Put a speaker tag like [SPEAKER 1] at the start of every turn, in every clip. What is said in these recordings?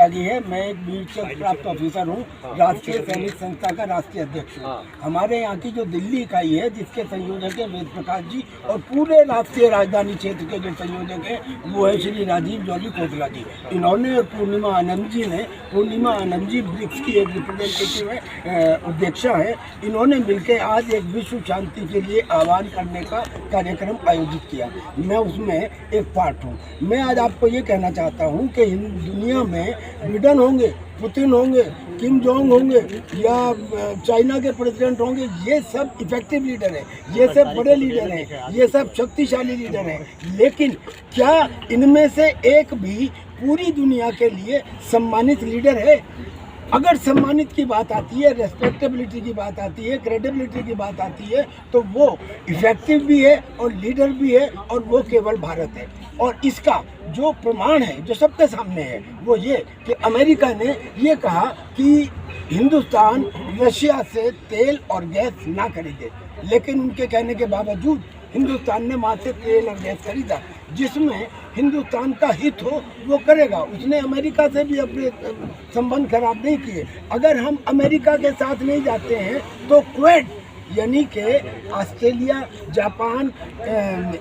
[SPEAKER 1] कोतवाली है। मैं एक वीरचक्र प्राप्त ऑफिसर हूँ, राष्ट्रीय सैनिक संस्था का राष्ट्रीय अध्यक्ष हूँ। हमारे यहाँ की जो दिल्ली इकाई है, जिसके संयोजक है वेद प्रकाश जी, और पूरे राष्ट्रीय राजधानी क्षेत्र के जो संयोजक हैं वो है श्री राजीव जॉली कोतला जी। इन्होंने और पूर्णिमा आनंद जी ब्रिक्स की एक रिप्रेजेंटेटिव है, अध्यक्षा है। इन्होंने मिलकर आज एक विश्व शांति के लिए आह्वान करने का कार्यक्रम आयोजित किया। मैं उसमें एक पार्ट हूँ। मैं आज आपको ये कहना चाहता हूँ कि दुनिया में बिडेन होंगे, पुतिन होंगे, किम जोंग होंगे या चाइना के प्रेसिडेंट होंगे, ये सब इफेक्टिव लीडर हैं, ये सब बड़े लीडर हैं, ये सब शक्तिशाली लीडर हैं। लेकिन क्या इनमें से एक भी पूरी दुनिया के लिए सम्मानित लीडर है? अगर सम्मानित की बात आती है, रेस्पेक्टेबिलिटी की बात आती है, क्रेडिबिलिटी की बात आती है, तो वो इफेक्टिव भी है और लीडर भी है, और वो केवल भारत है। और इसका जो प्रमाण है, जो सबके सामने है, वो ये कि अमेरिका ने ये कहा कि हिंदुस्तान रशिया से तेल और गैस ना खरीदे, लेकिन उनके कहने के बावजूद हिंदुस्तान ने वहाँ से तेल और गैस खरीदा। जिसमें हिंदुस्तान का हित हो वो करेगा। उसने अमेरिका से भी अपने संबंध खराब नहीं किए। अगर हम अमेरिका के साथ नहीं जाते हैं तो क्वेड यानी कि Australia, Japan,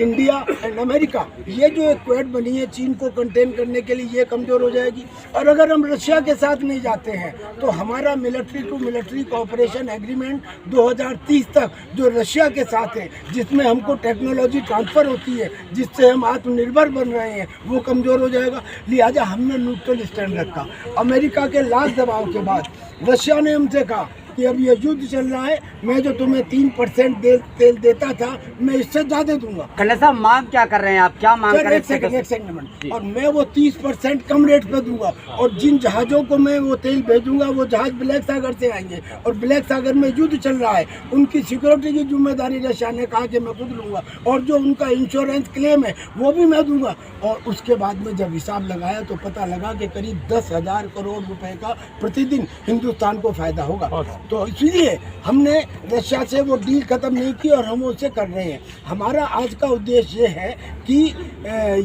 [SPEAKER 1] India and America, ये जो एक क्वेड बनी है चीन को कंटेन करने के लिए, ये कमज़ोर हो जाएगी। और अगर हम रशिया के साथ नहीं जाते हैं तो हमारा military to military cooperation agreement 2030 तक जो रशिया के साथ है, जिसमें हमको टेक्नोलॉजी ट्रांसफ़र होती है, जिससे हम आत्मनिर्भर बन रहे हैं, वो कमज़ोर हो जाएगा। लिहाजा हमने न्यूट्रल स्टैंड रखा। अमेरिका के लाख दबाव के बाद रशिया ने हमसे कहा कि अब ये युद्ध चल रहा है, मैं जो तुम्हें 3% तेल देता था, मैं इससे ज़्यादा दूंगा।
[SPEAKER 2] खन्ना साहब, मांग क्या कर रहे हैं आप? क्या मांग कर रहे हैं?
[SPEAKER 1] एक सेकंड। और मैं वो 30% कम रेट पे दूंगा, और जिन जहाज़ों को मैं वो तेल भेजूंगा वो जहाज़ ब्लैक सागर से आएंगे, और ब्लैक सागर में युद्ध चल रहा है, उनकी सिक्योरिटी की जिम्मेदारी रशिया ने कहा कि मैं खुद लूँगा, और जो उनका इंश्योरेंस क्लेम है वो भी मैं दूंगा। और उसके बाद में जब हिसाब लगाया तो पता लगा कि करीब 10,000 करोड़ रुपए का प्रतिदिन हिंदुस्तान को फ़ायदा होगा। तो इसलिए हमने रशिया से वो डील ख़त्म नहीं की और हम उससे कर रहे हैं। हमारा आज का उद्देश्य ये है कि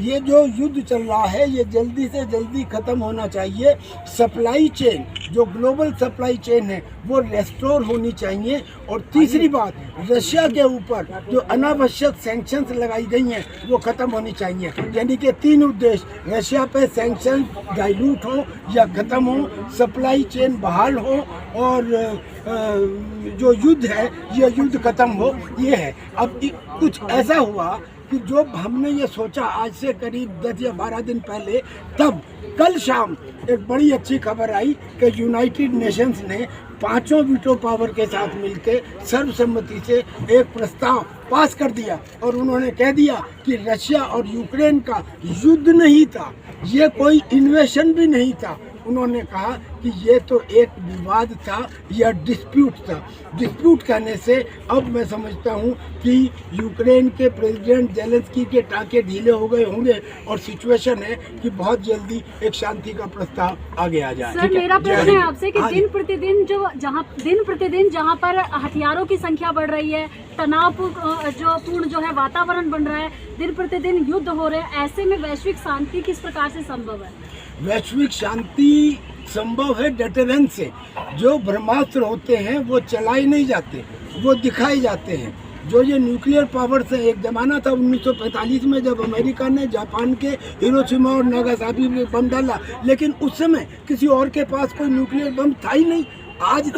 [SPEAKER 1] ये जो युद्ध चल रहा है ये जल्दी से जल्दी ख़त्म होना चाहिए। सप्लाई चेन, जो ग्लोबल सप्लाई चेन है, वो रेस्टोर होनी चाहिए। और तीसरी बात, रशिया के ऊपर जो अनावश्यक सैंक्शंस लगाई गई हैं वो ख़त्म होनी चाहिए। यानी कि 3 उद्देश्य: रशिया पे सैंक्शन डाइल्यूट हो या ख़त्म हो, सप्लाई चेन बहाल हो, और जो युद्ध है ये युद्ध खत्म हो। ये है। अब कुछ ऐसा हुआ कि जो हमने ये सोचा आज से करीब 10 या 12 दिन पहले, तब कल शाम एक बड़ी अच्छी खबर आई कि यूनाइटेड नेशंस ने 5 वीटो पावर के साथ मिलकर सर्वसम्मति से एक प्रस्ताव पास कर दिया, और उन्होंने कह दिया कि रशिया और यूक्रेन का युद्ध नहीं था, ये कोई इन्वेशन भी नहीं था। उन्होंने कहा कि ये तो एक विवाद था या डिस्प्यूट था। डिस्प्यूट कहने से अब मैं समझता हूँ कि यूक्रेन के प्रेसिडेंट जेलेंस्की के टाँके ढीले हो गए होंगे, और सिचुएशन है कि बहुत जल्दी एक शांति का प्रस्ताव आगे आ जाए।
[SPEAKER 3] सर, मेरा प्रश्न है आपसे कि दिन प्रतिदिन जहाँ पर हथियारों की संख्या बढ़ रही है, तनाव जो पूर्ण जो है वातावरण बन रहा है, दिन प्रतिदिन युद्ध हो रहे हैं, ऐसे में वैश्विक शांति किस प्रकार से संभव है?
[SPEAKER 1] वैश्विक शांति संभव है डेटरेंस से। जो ब्रह्मास्त्र होते हैं वो चलाए नहीं जाते, वो दिखाए जाते हैं। जो ये न्यूक्लियर पावर से एक ज़माना था 1945 में, जब अमेरिका ने जापान के हिरोशिमा और नागासाकी में बम डाला, लेकिन उस समय किसी और के पास कोई न्यूक्लियर बम था ही नहीं। आज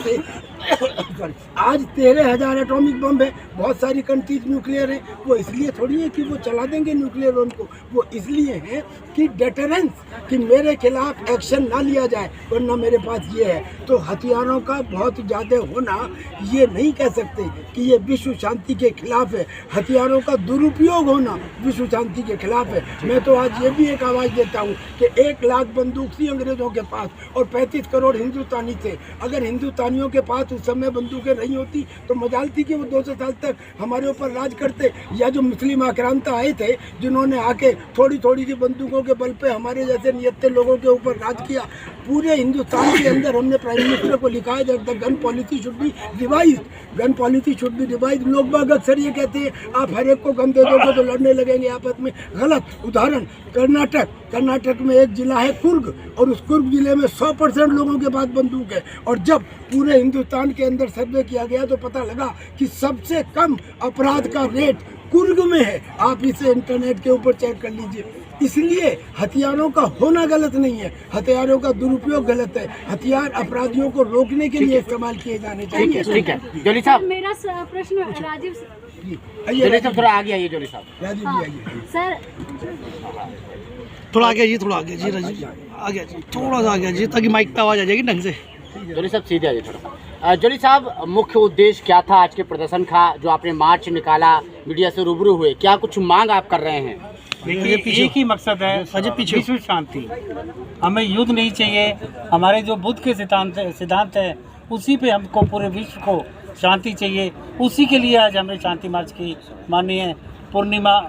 [SPEAKER 1] 13,000 एटॉमिक बम है, बहुत सारी कंट्रीज न्यूक्लियर है। वो इसलिए थोड़ी है कि वो चला देंगे न्यूक्लियर बम को, वो इसलिए है कि डेटरेंस, कि मेरे खिलाफ एक्शन ना लिया जाए, वरना मेरे पास ये है। तो हथियारों का बहुत ज़्यादा होना ये नहीं कह सकते कि ये विश्व शांति के खिलाफ है। हथियारों का दुरुपयोग होना विश्व शांति के खिलाफ है। मैं तो आज ये भी एक आवाज़ देता हूँ कि 1 लाख बंदूक थी अंग्रेज़ों के पास और 35 करोड़ हिंदुस्तानी थे। अगर हिंदुस्तानियों के पास हाथ उस समय बंदूकें नहीं होती तो मजाल थी कि वो 200 साल तक हमारे ऊपर राज करते। या जो मुस्लिम आक्रांता आए थे जिन्होंने आके थोड़ी थोड़ी सी बंदूकों के बल पे हमारे जैसे नियत्ते लोगों के ऊपर राज किया। पूरे हिंदुस्तान के अंदर हमने प्राइम मिनिस्टर को लिखा है that the gun policy should be revise, gun policy should be revise. लोग बाग अक्सर ये कहते हैं आप हर एक को गन दे दोगे तो लड़ने लगेंगे आपस में। गलत। उदाहरण कर्नाटक में एक जिला है कुर्ग और उस कुर्ग जिले में 100% लोगों के पास बंदूक है। और जब पूरे हिंदुस्तान के अंदर सर्वे किया गया तो पता लगा कि सबसे कम अपराध का रेट कुर्ग में है। आप इसे इंटरनेट के ऊपर चेक कर लीजिए। इसलिए हथियारों का होना गलत नहीं है, हथियारों का दुरुपयोग गलत है। हथियार अपराधियों को रोकने के लिए इस्तेमाल किए जाने चाहिए।
[SPEAKER 2] ठीक है जोली साहब,
[SPEAKER 3] मेरा प्रश्न राजीव
[SPEAKER 2] जोली साहब थोड़ा आगे आइए। जोली साहब
[SPEAKER 1] राजीव जी आइए
[SPEAKER 3] सर,
[SPEAKER 4] थोड़ा आगे जी, थोड़ा आगे जी, राजीव आगे जी, थोड़ा सा आगे जी, ताकि माइक पे आवाज़ आ जाएगी ढंग से।
[SPEAKER 2] जोली साहब सीधे आइए थोड़ा। जोली साहब, मुख्य उद्देश्य क्या था आज के प्रदर्शन का, जो आपने मार्च निकाला, मीडिया से रूबरू हुए, क्या कुछ मांग आप कर रहे हैं?
[SPEAKER 5] देखिए, एक ही मकसद है, विश्व शांति। हमें युद्ध नहीं चाहिए। हमारे जो बुद्ध के सिद्धांत है उसी पे हमको पूरे विश्व को शांति चाहिए। उसी के लिए आज हमने शांति मार्च की माननीय पूर्णिमा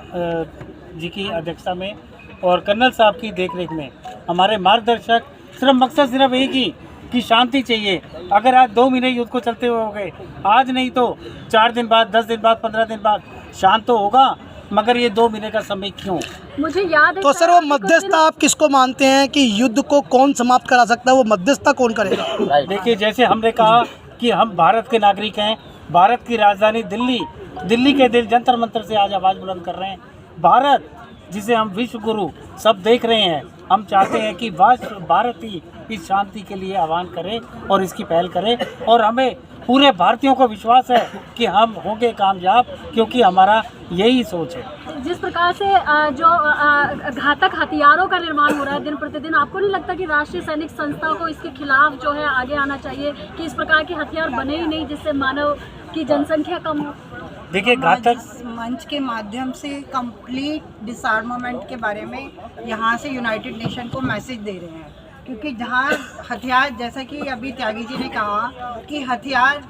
[SPEAKER 5] जी की अध्यक्षता में और कर्नल साहब की देखरेख में हमारे मार्गदर्शक मकसद सिर्फ एक ही कि शांति चाहिए। अगर आज 2 महीने युद्ध को चलते हुए हो गए, आज नहीं तो 4 दिन बाद, 10 दिन बाद, 15 दिन बाद शांत तो होगा, मगर ये 2 महीने का समय क्यों?
[SPEAKER 3] मुझे याद है
[SPEAKER 4] तो सर वो मध्यस्थता आप किसको मानते हैं कि युद्ध को कौन समाप्त करा सकता है, वो मध्यस्थता कौन करेगा?
[SPEAKER 5] देखिए, जैसे हमने कहा कि हम भारत के नागरिक हैं, भारत की राजधानी दिल्ली के दिल जंतर मंतर से आज आवाज़ बुलंद कर रहे हैं। भारत जिसे हम विश्व गुरु सब देख रहे हैं, हम चाहते हैं कि भारत ही इस शांति के लिए आह्वान करे और इसकी पहल करे। और हमें पूरे भारतीयों को विश्वास है कि हम होंगे कामयाब, क्योंकि हमारा यही सोच है।
[SPEAKER 3] जिस प्रकार से जो घातक हथियारों का निर्माण हो रहा है दिन प्रतिदिन, आपको नहीं लगता कि राष्ट्रीय सैनिक संस्था को इसके खिलाफ जो है आगे आना चाहिए कि इस प्रकार के हथियार बने ही नहीं जिससे मानव की जनसंख्या कम हो?
[SPEAKER 5] देखिए, घातक
[SPEAKER 6] मंच के माध्यम से कंप्लीट डिसआर्मामेंट के बारे में यहाँ से यूनाइटेड नेशन को मैसेज दे रहे हैं, क्योंकि जहाँ हथियार, जैसा कि अभी त्यागी जी ने कहा कि हथियार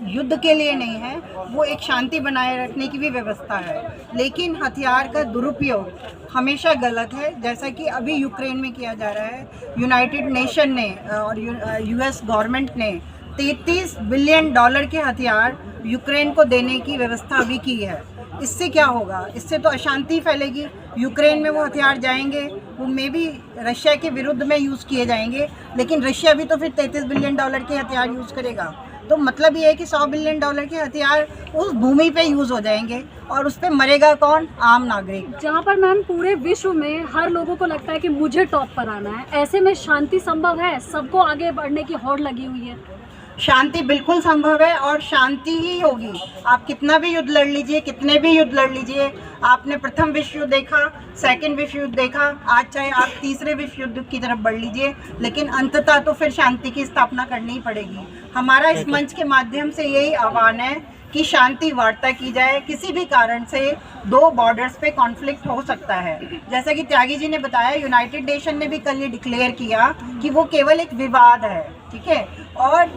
[SPEAKER 6] युद्ध के लिए नहीं है, वो एक शांति बनाए रखने की भी व्यवस्था है, लेकिन हथियार का दुरुपयोग हमेशा गलत है। जैसा कि अभी यूक्रेन में किया जा रहा है, यूनाइटेड नेशन ने और यूएस गवर्नमेंट ने $33 बिलियन के हथियार यूक्रेन को देने की व्यवस्था अभी की है। इससे क्या होगा? इससे तो अशांति फैलेगी। यूक्रेन में वो हथियार जाएंगे, वो मे भी रशिया के विरुद्ध में यूज़ किए जाएंगे, लेकिन रशिया भी तो फिर $33 बिलियन के हथियार यूज़ करेगा। तो मतलब ये है कि $100 बिलियन के हथियार उस भूमि पे यूज़ हो जाएंगे और उस पे मरेगा कौन? आम नागरिक।
[SPEAKER 3] जहाँ पर मैम पूरे विश्व में हर लोगों को लगता है कि मुझे टॉप पर आना है, ऐसे में शांति संभव है? सबको आगे बढ़ने की होड़ लगी हुई है।
[SPEAKER 6] शांति बिल्कुल संभव है और शांति ही होगी। आप कितना भी युद्ध लड़ लीजिए, कितने भी युद्ध लड़ लीजिए, आपने प्रथम विश्व युद्ध देखा, सेकंड विश्व युद्ध देखा, आज चाहे आप तीसरे विश्व युद्ध की तरफ बढ़ लीजिए, लेकिन अंततः तो फिर शांति की स्थापना करनी ही पड़ेगी। हमारा इस मंच के माध्यम से यही आह्वान है कि शांति वार्ता की जाए। किसी भी कारण से 2 बॉर्डर्स पे कॉन्फ्लिक्ट हो सकता है। जैसा कि त्यागी जी ने बताया, यूनाइटेड नेशन ने भी कल ये डिक्लेयर किया कि वो केवल एक विवाद है, ठीक है। और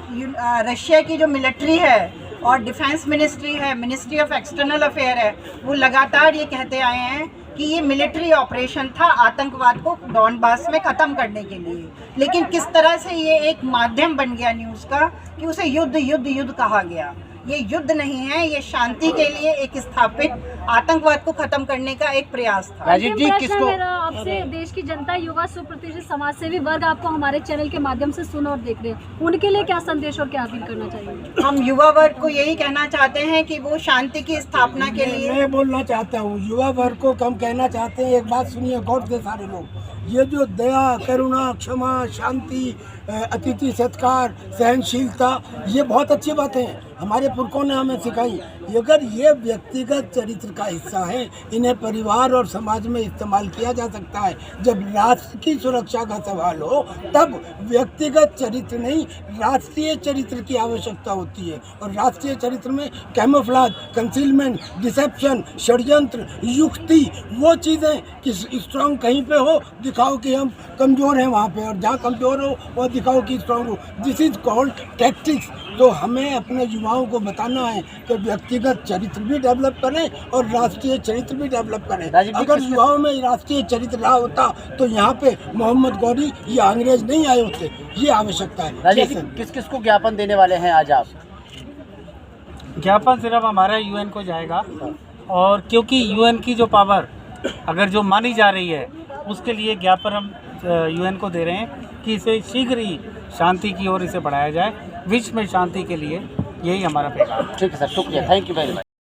[SPEAKER 6] रशिया की जो मिलिट्री है और डिफेंस मिनिस्ट्री है, मिनिस्ट्री ऑफ एक्सटर्नल अफेयर है, वो लगातार ये कहते आए हैं कि ये मिलिट्री ऑपरेशन था आतंकवाद को डॉनबास में ख़त्म करने के लिए। लेकिन किस तरह से ये एक माध्यम बन गया न्यूज़ का कि उसे युद्ध कहा गया। ये युद्ध नहीं है, ये शांति के लिए एक स्थापित आतंकवाद को खत्म करने का एक प्रयास था।
[SPEAKER 3] राजीव जी, किसको मेरा आपसे, देश की जनता, युवा, सुप्रतिष्ठित समाजसेवी वर्ग आपको हमारे चैनल के माध्यम से सुन और देख रहे हैं, उनके लिए क्या संदेश और क्या अपील करना चाहिए?
[SPEAKER 6] हम युवा वर्ग को यही कहना चाहते हैं कि वो शांति की स्थापना के लिए,
[SPEAKER 1] मैं बोलना चाहता हूँ युवा वर्ग को हम कहना चाहते हैं, एक बात सुनिए गौर से सारे लोग। ये जो दया, करुणा, क्षमा, शांति, अतिथि सत्कार, सहनशीलता, ये बहुत अच्छी बातें हैं, हमारे पुरखों ने हमें सिखाई। अगर ये व्यक्तिगत चरित्र का हिस्सा है, इन्हें परिवार और समाज में इस्तेमाल किया जा सकता है। जब राष्ट्र की सुरक्षा का सवाल हो तब व्यक्तिगत चरित्र नहीं, राष्ट्रीय चरित्र की आवश्यकता होती है। और राष्ट्रीय चरित्र में कैमोफ्लेज, कंसीलमेंट, डिसेप्शन, षड्यंत्र, युक्ति, वो चीज़ें कि स्ट्रांग कहीं पे हो, दिखाओ कि हम कमज़ोर हैं वहाँ पे, और जहाँ कमज़ोर हो वो दिखाओ कि स्ट्रांग हो। This is called tactics. तो हमें अपने युवाओं को बताना है कि व्यक्तिगत चरित्र भी डेवलप करें और राष्ट्रीय चरित्र भी डेवलप करें।
[SPEAKER 2] राजीव जी,
[SPEAKER 1] अगर युवाओं में राष्ट्रीय चरित्र रहा होता तो यहाँ पे मोहम्मद गौरी या अंग्रेज नहीं आए होते। ये आवश्यकता है।
[SPEAKER 2] राजीव
[SPEAKER 1] जैसे
[SPEAKER 2] जी, किस किस को ज्ञापन देने वाले हैं आज आप?
[SPEAKER 5] ज्ञापन सिर्फ हमारा यूएन को जाएगा, और क्योंकि यूएन की जो पावर अगर जो मानी जा रही है उसके लिए ज्ञापन हम यूएन को दे रहे हैं कि इसे शीघ्र ही शांति की ओर इसे बढ़ाया जाए, विश्व में शांति के लिए। यही हमारा पैगाम है।
[SPEAKER 2] ठीक है सर, शुक्रिया, थैंक यू वेरी मच।